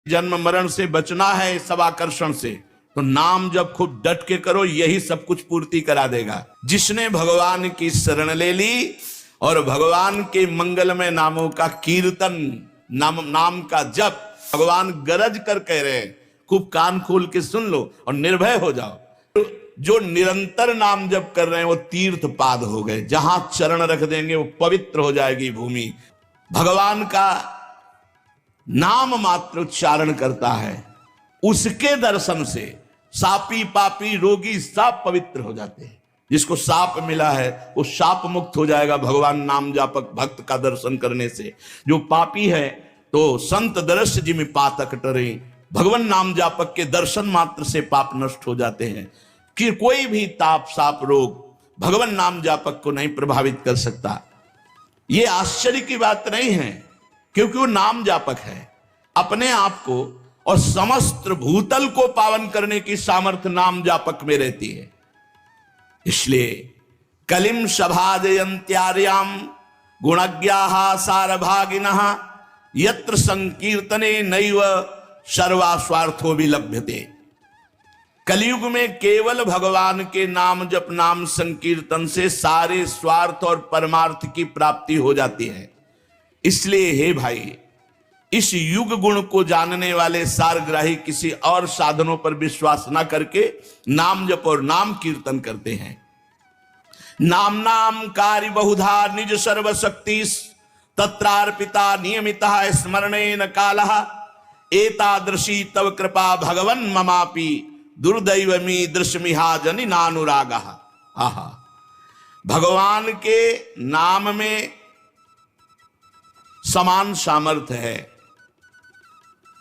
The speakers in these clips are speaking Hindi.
जन्म मरण से बचना है, सब आकर्षण से, तो नाम जब खूब डट के करो, यही सब कुछ पूर्ति करा देगा। जिसने भगवान की शरण ले ली और भगवान के मंगलमय नामों का कीर्तन, नाम का जप, भगवान गरज कर कह रहे हैं, खूब कान खोल के सुन लो और निर्भय हो जाओ। जो निरंतर नाम जप कर रहे हैं वो तीर्थ पाद हो गए, जहां चरण रख देंगे वो पवित्र हो जाएगी भूमि। भगवान का नाम मात्र उच्चारण करता है, उसके दर्शन से सापी पापी रोगी सब पवित्र हो जाते हैं। जिसको साप मिला है वो साप मुक्त हो जाएगा भगवान नाम जापक भक्त का दर्शन करने से। जो पापी है तो संत दर्श जिमि पातक टरे, भगवान नाम जापक के दर्शन मात्र से पाप नष्ट हो जाते हैं। कि कोई भी ताप साप रोग भगवान नाम जापक को नहीं प्रभावित कर सकता। ये आश्चर्य की बात नहीं है, क्योंकि वो नाम जापक है। अपने आप को और समस्त भूतल को पावन करने की सामर्थ्य नाम जापक में रहती है। इसलिए कलिम सभाजयंत्यार्याम गुणज्ञाः सारभागिनः यत्र संकीर्तने नैव सर्वा स्वार्थो विलभ्यते। कलयुग में केवल भगवान के नाम जप नाम संकीर्तन से सारे स्वार्थ और परमार्थ की प्राप्ति हो जाती है। इसलिए हे भाई, इस युग गुण को जानने वाले सारग्राही किसी और साधनों पर विश्वास न करके नाम जप और नाम कीर्तन करते हैं। नाम नाम कार्य बहुधा निज सर्वशक्ति तत्रार्पिता नियमिता स्मरणेन कालः एतादृशी तव कृपा भगवन् ममापि दुर्दैवमी दृश्यमिहा जनि नानुरागः। आहा, भगवान के नाम में समान सामर्थ्य है,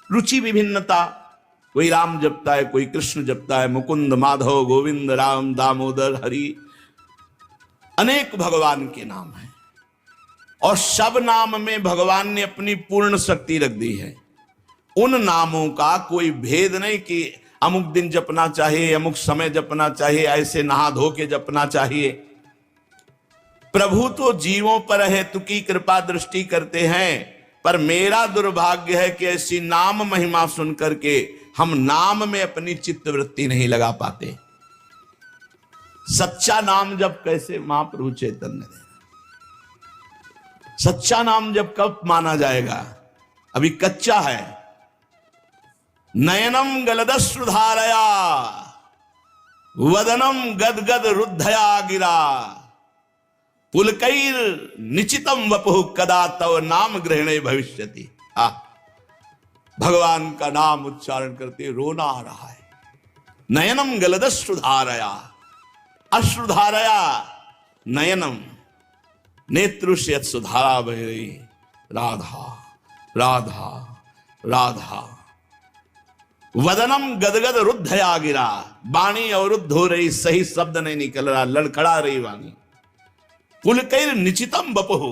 रुचि विभिन्नता, कोई राम जपता है, कोई कृष्ण जपता है, मुकुंद माधव गोविंद राम दामोदर हरि, अनेक भगवान के नाम हैं और सब नाम में भगवान ने अपनी पूर्ण शक्ति रख दी है। उन नामों का कोई भेद नहीं कि अमुक दिन जपना चाहिए, अमुक समय जपना चाहिए, ऐसे नहा धो के जपना चाहिए। प्रभु तो जीवों पर हेतु की कृपा दृष्टि करते हैं, पर मेरा दुर्भाग्य है कि ऐसी नाम महिमा सुन करके हम नाम में अपनी चित्तवृत्ति नहीं लगा पाते। सच्चा नाम जब कैसे महाप्रभु चैतन्य ने, सच्चा नाम जब कब माना जाएगा, अभी कच्चा है। नयनम गलदश्रुधारया वदनम गदगद रुद्धया गिरा पुलकैर निचितम वपुः कदा तव नाम ग्रहणे भविष्यति। भगवान का नाम उच्चारण करते रोना आ रहा है। नयनम गलदश्रुधारया, अश्रुधारया नयनम, नेत्रु से यत्सुधारा बह रही, राधा राधा राधा। वदनम गदगद रुद्धया गिरा, वाणी अवरुद्ध हो रही, सही शब्द नहीं निकल रहा, लड़खड़ा रही वाणी। पुलकैर निचितम वपुः,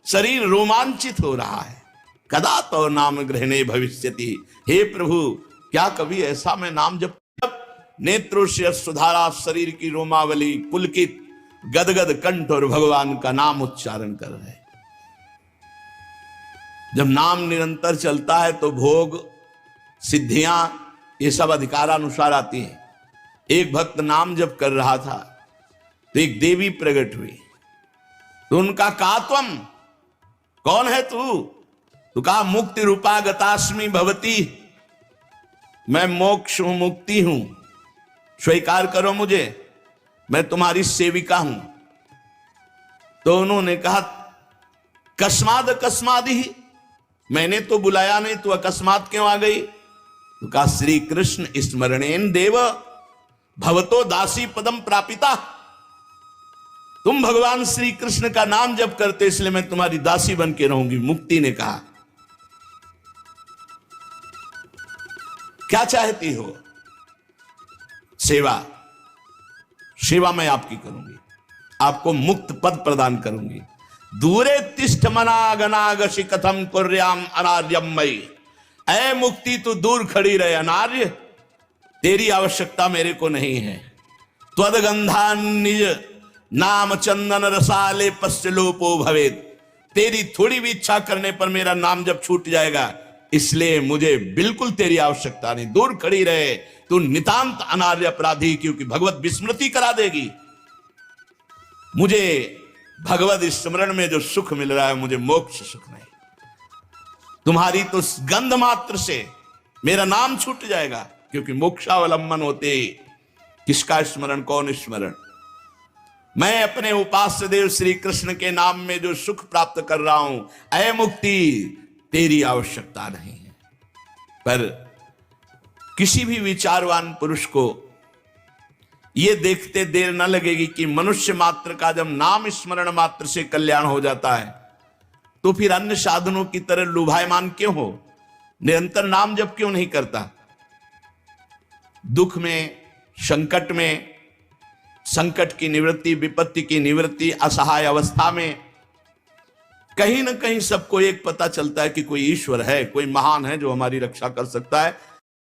शरीर रोमांचित हो रहा है। कदा तो नाम ग्रहणे भविष्यति, हे प्रभु क्या कभी ऐसा मैं नाम जप, नेत्रों से सुधारा, शरीर की रोमावली पुलकित, गदगद कंठ और भगवान का नाम उच्चारण कर रहे। जब नाम निरंतर चलता है तो भोग सिद्धियां ये सब अधिकारानुसार आती हैं। एक भक्त नाम जप कर रहा था तो एक देवी प्रकट हुई, तो उनका कहा तुम कौन है तू कहा मुक्ति रूपा गतास्मि भवती, मैं मोक्ष हूं, मुक्ति हूं, स्वीकार करो मुझे, मैं तुम्हारी सेविका हूं। तो उन्होंने कहा कस्माद अकस्मादि, मैंने तो बुलाया नहीं, तू अकस्मात क्यों आ गई? तो कहा श्री कृष्ण स्मरणेन देव भवतो दासी पदम प्रापिता, तुम भगवान श्री कृष्ण का नाम जप करते इसलिए मैं तुम्हारी दासी बन के रहूंगी। मुक्ति ने कहा क्या चाहती हो? सेवा, सेवा मैं आपकी करूंगी, आपको मुक्त पद प्रदान करूंगी। दूरे तिष्ठ मनागनागशि कथम कुर्याम अनार्यम मयि, ऐ मुक्ति तू दूर खड़ी रहे अनार्य, तेरी आवश्यकता मेरे को नहीं है। त्वदगंधा निज नाम चंदन रसाले पश्च लोपो भवेद, तेरी थोड़ी भी इच्छा करने पर मेरा नाम जब छूट जाएगा, इसलिए मुझे बिल्कुल तेरी आवश्यकता नहीं, दूर खड़ी रहे, तू नितांत अनार्य अपराधी, क्योंकि भगवत विस्मृति करा देगी। मुझे भगवत स्मरण में जो सुख मिल रहा है, मुझे मोक्ष सुख नहीं। तुम्हारी तो गंध मात्र से मेरा नाम छूट जाएगा, क्योंकि मोक्षावलंबन होते किसका स्मरण, कौन स्मरण? मैं अपने उपास्य देव श्री कृष्ण के नाम में जो सुख प्राप्त कर रहा हूं, अय मुक्ति तेरी आवश्यकता नहीं है। पर किसी भी विचारवान पुरुष को यह देखते देर न लगेगी कि मनुष्य मात्र का जब नाम स्मरण मात्र से कल्याण हो जाता है, तो फिर अन्य साधनों की तरह लुभायमान क्यों हो? निरंतर नाम जप क्यों नहीं करता? दुख में, संकट में, संकट की निवृत्ति, विपत्ति की निवृत्ति, असहाय अवस्था में कहीं ना कहीं सबको एक पता चलता है कि कोई ईश्वर है, कोई महान है जो हमारी रक्षा कर सकता है।